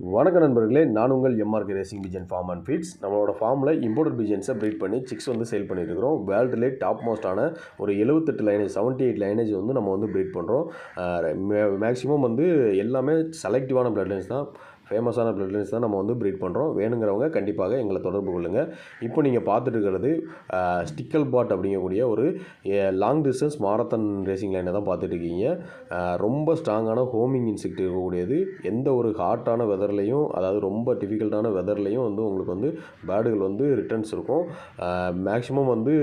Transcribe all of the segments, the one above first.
வணக்கம் நண்பர்களே, நான் உங்கள் MRK racing pigeon farm and feeds. நம்மளோட ஃபார்மில் இம்போர்ட்டட் பிஜன்ஸை ப்ரீட் பண்ணி சிக்ஸ் வந்து சேல் பண்ணியிருக்கிறோம். வேர்ல்டுலே டாப் மோஸ்டான ஒரு 78 லைனேஜ் 78 லைனேஜ் வந்து நம்ம வந்து ப்ரீட் பண்ணுறோம். மேக்ஸிமம் வந்து எல்லாமே செலக்டிவான பிளட் லைன்ஸ் தான், ஃபேமஸான பிளட் லைன்ஸ் தான் நம்ம வந்து ப்ரீட் பண்ணுறோம். வேணுங்கிறவங்க கண்டிப்பாக எங்களை தொடர்பு கொள்ளுங்கள். இப்போ நீங்கள் பார்த்துட்டு இருக்கிறது ஸ்டிக்கல் பாட் அப்படிங்கக்கூடிய ஒரு லாங் டிஸ்டன்ஸ் மாரத்தான் ரேசிங் லைனை தான் பார்த்துட்டு இருக்கீங்க. ரொம்ப ஸ்ட்ராங்கான ஹோமிங் இன்செக்ட் இருக்கக்கூடியது. எந்த ஒரு ஹாட்டான வெதர்லையும், அதாவது ரொம்ப டிஃபிகல்ட்டான வெதர்லையும் வந்து உங்களுக்கு வந்து பேர்டுகள் வந்து ரிட்டர்ன்ஸ் இருக்கும். மேக்ஸிமம் வந்து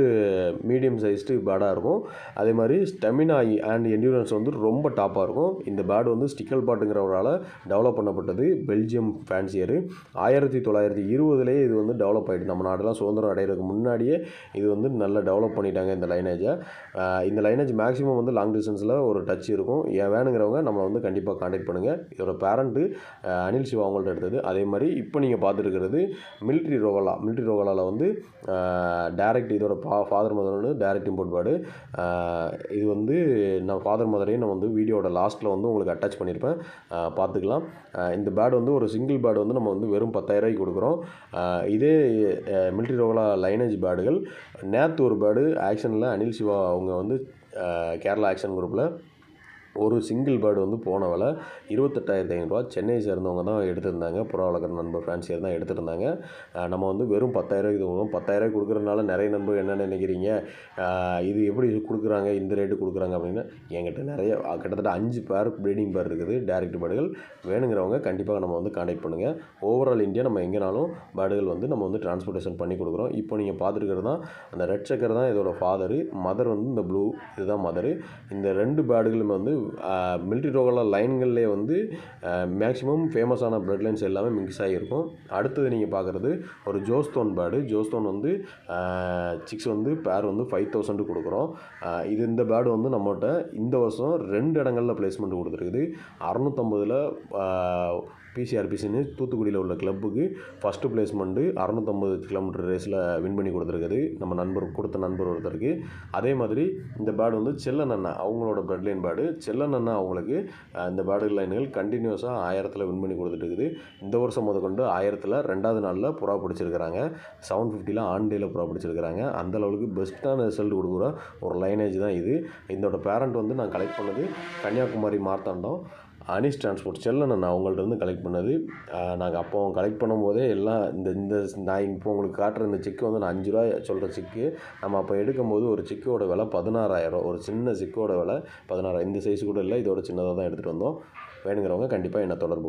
மீடியம் சைஸ்டு பேர்டாக இருக்கும். அதே மாதிரி ஸ்டெமினா அண்ட் என்டியூரன்ஸ் வந்து ரொம்ப டாப்பாக இருக்கும். இந்த பேர்டு வந்து ஸ்டிக்கல் பாட்டுங்கிறவரால் டெவலப் பண்ணப்பட்டது. பெல்ஜியம் ஃபேன்சியரு 1920லேயே இது வந்து டெவலப் ஆகிட்டு, நம்ம நாடெல்லாம் சுதந்திரம் அடைகிறதுக்கு முன்னாடியே இது வந்து நல்லா டெவலப் பண்ணிட்டாங்க இந்த லைனேஜை. இந்த லைனேஜ் மேக்ஸிமம் வந்து லாங் டிஸ்டன்ஸில் ஒரு டச் இருக்கும். வேணுங்கிறவங்க நம்மளை வந்து கண்டிப்பாக காண்டாக்ட் பண்ணுங்கள். இதோட பேரண்ட்டு அனில் சிவா அவங்கள்ட்ட எடுத்தது. அதே மாதிரி இப்போ நீங்கள் பார்த்துருக்கிறது மிலிட்ரி ரோகலாவில் வந்து டேரக்ட், இதோட ஃபாதர் மதர் வந்து டேரக்ட் இம்போர்ட் பேர்டு. இது வந்து நான் ஃபாதர் மதரையும் நான் வந்து வீடியோட லாஸ்ட்டில் வந்து உங்களுக்கு அட்டாச் பண்ணியிருப்பேன், பார்த்துக்கலாம். இந்த பேர்டு வந்து ஒரு சிங்கிள் பேர்டு வந்து நம்ம வந்து வெறும் 10,000 கொடுக்குறோம். இதே மிலிட்ரி ரோகலா லைனேஜ் பேர்டுகள் நேற்று ஒரு பேர்டு ஆக்ஷனில் அனில் சிவா அவங்க வந்து கேரளா ஆக்ஷன் குரூப்பில் ஒரு சிங்கிள் பேர்டு வந்து போன விலை 28,500 சென்னையை சேர்ந்தவங்க தான் எடுத்திருந்தாங்க. புறா வளர்க்குற நண்பர் ஃப்ரான்சியர் தான் எடுத்திருந்தாங்க. நம்ம வந்து வெறும் 10,000 இது கொடுக்கும். 10,000 கொடுக்குறதுனால நிறைய நண்பர் என்ன நினைக்கிறீங்க, இது எப்படி கொடுக்குறாங்க, இந்த ரேட்டு கொடுக்குறாங்க அப்படின்னு. என்கிட்ட நிறைய கிட்டத்தட்ட 5 பேர் ப்ரீடிங் பேர் இருக்குது, டேரக்ட் பேர்டுகள். வேணுங்கிறவங்க கண்டிப்பாக நம்ம வந்து காண்டாக்ட் பண்ணுங்கள். ஓவரால் இந்தியா நம்ம எங்கேனாலும் பேர்டுகள் வந்து நம்ம வந்து டிரான்ஸ்போர்ட்டேஷன் பண்ணி கொடுக்குறோம். இப்போ நீங்கள் பார்த்துருக்கிறது தான் அந்த ரெட் செக்கர் தான் இதோட ஃபாதரு. மதர் வந்து இந்த ப்ளூ, இதுதான் மதரு. இந்த 2 பேர்டுகளுமே வந்து மிலிட்ரி ரோகலா லைன்கள்லேயே வந்து மேக்ஸிமம் ஃபேமஸான பிளட் லைன்ஸ் எல்லாமே மிக்ஸ் ஆகியிருக்கும். அடுத்தது நீங்கள் பார்க்குறது ஒரு ஜோஸ்தோன் பேர்டு. ஜோஸ்தோன் வந்து சிக்ஸ் வந்து பேர் வந்து 5,000 கொடுக்குறோம். இந்த பேர்டு வந்து நம்மகிட்ட இந்த வருஷம் 2 இடங்களில் பிளேஸ்மெண்ட் கொடுத்துருக்குது. 650ல் பிசிஆர்பிசின்னு தூத்துக்குடியில் உள்ள கிளப்புக்கு ஃபஸ்ட்டு பிளேஸ்மெண்ட்டு 650 கிலோமீட்டர் ரேஸில் வின் பண்ணி கொடுத்துருக்குது நம்ம நண்பர் ஒருத்தருக்கு. அதே மாதிரி இந்த பேர்டு வந்து செல்லன் அண்ணா அவங்களோட பிளட் லைன் பேர்டு. செல்லன் அண்ணா அவங்களுக்கு இந்த பேர்டு லைன்கள் கண்டினியூஸாக 1000ல் வின் பண்ணி கொடுத்துட்டுருக்குது. இந்த வருஷம் முதற்கொண்டு 1000ல் 2வது நாளில் புறா பிடிச்சிருக்கிறாங்க. 750ல் ஆன் டேயில் புறா பிடிச்சிருக்கிறாங்க. அந்த அளவுக்கு பெஸ்ட்டான ரிசல்ட் கொடுக்குற ஒரு லைனேஜ் தான் இது. இதோட பேரண்ட் வந்து நான் கலெக்ட் பண்ணது கன்னியாகுமரி மார்த்தாண்டம் அனிஸ் டிரான்ஸ்போர்ட் செல்லன் நான் அவங்கள்ட்ட இருந்து கலெக்ட் பண்ணது. நாங்கள் அப்போ கலெக்ட் பண்ணும்போதே எல்லாம் இந்த நான் இப்போ உங்களுக்கு காட்டுற இந்த சிக்கு வந்து நான் 5 ரூபா சொல்கிற சிக்கு, நம்ம அப்போ எடுக்கும்போது ஒரு சிக்கோட விலை 16,000. ஒரு சின்ன சிக்கோட விலை 16,000. இந்த சைஸ் கூட இல்லை, இதோட சின்னதாக தான் எடுத்துகிட்டு வந்தோம். வேணுங்கிறவங்க கண்டிப்பாக என்னை தொடர்பு